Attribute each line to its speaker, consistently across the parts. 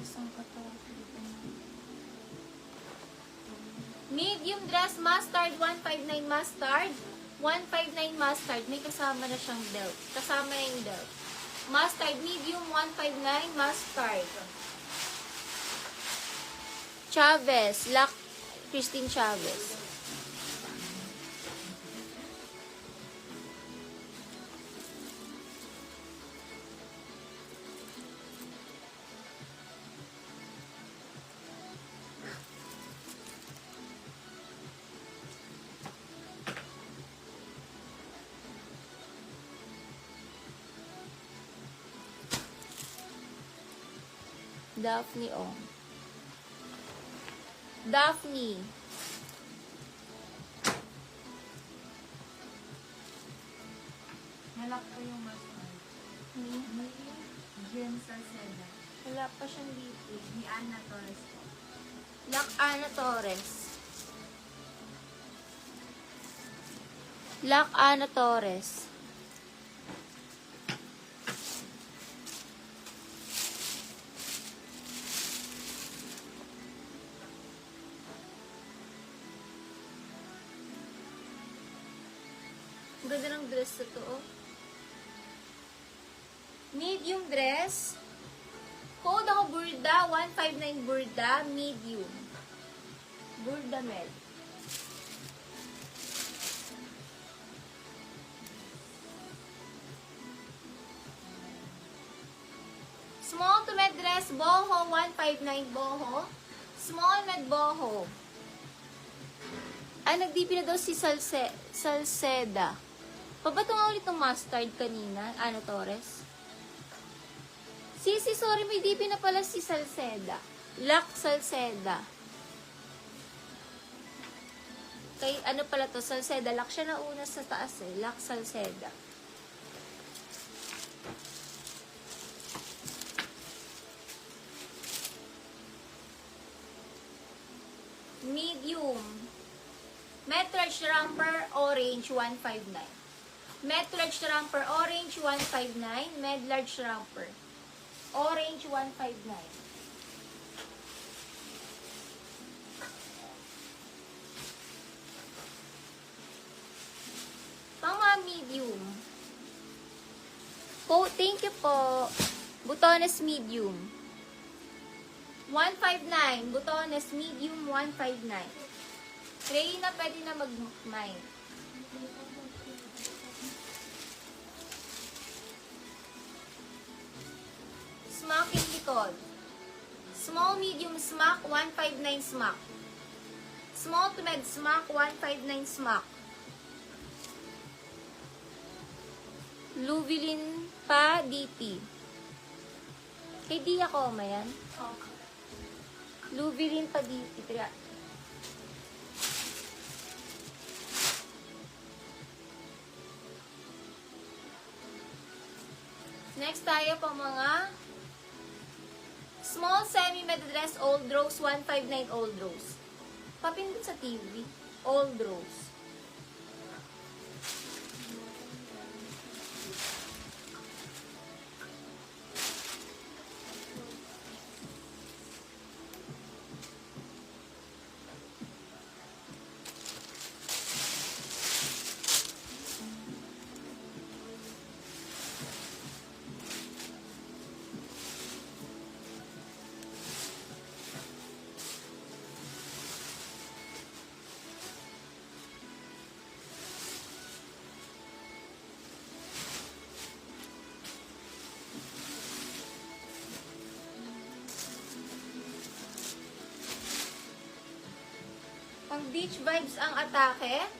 Speaker 1: Isang katawan. Medium dress mustard, 159 mustard. 159 mustard. May kasama na siyang belt. Kasama na yung belt. Mustard, medium, 159 mustard. Chavez, Lac Christine Chavez. Daphne, oh. Daphne.
Speaker 2: Nalak ko yung mustard.
Speaker 1: Ni?
Speaker 2: Ni Jen Salceda.
Speaker 1: Wala pa siyang dito.
Speaker 2: Ni Ana Torres po.
Speaker 1: Lac Ana Torres. Lac Ana Torres. Ang ganda ng dress na to, oh. Medium dress. Code ako Burda, 159 Burda, medium. Burda med. Small to med dress, boho, 159 boho. Small med boho. Ay, nag-DP na daw si Salceda. Pabato nga ulit ng mustard kanina, Ana Torres. Sisi, sorry, may DP na pala si Salceda. Lac Salceda. Kay, ano pala to, Salceda. Lac siya na una sa taas eh. Lac Salceda. Medium. Metrage romper, orange, 159. Med-large romper, orange, 159. Med-large romper, orange, 159. Pang mga medium. Po, thank you po. Butones medium. 159. Butones medium, 159. Tray na pwede na mag-mine. Smack in likod. Small, medium, smack, 159 smack. Small to med smack, 159 smack. Luvilin pa, DP. Kay Dia ko, mayan?
Speaker 2: Okay.
Speaker 1: Luvilin pa, DP. Tira. Next tayo po mga small semi-med dress, old rose, 159 old rose. Papindot sa TV, old rose. Pang beach vibes ang atake.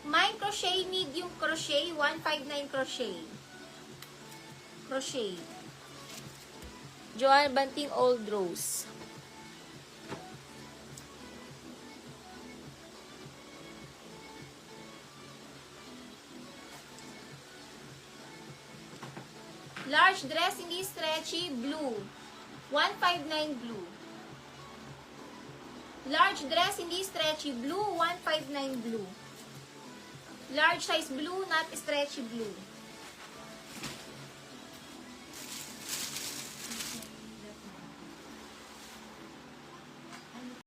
Speaker 1: Mine crochet, medium crochet, 159 crochet. Crochet. Joanne Banting Old Rose. Large dress, hindi stretchy, blue. 159 blue. Large dress, hindi stretchy, blue. 159 blue. Large size blue, not stretchy blue.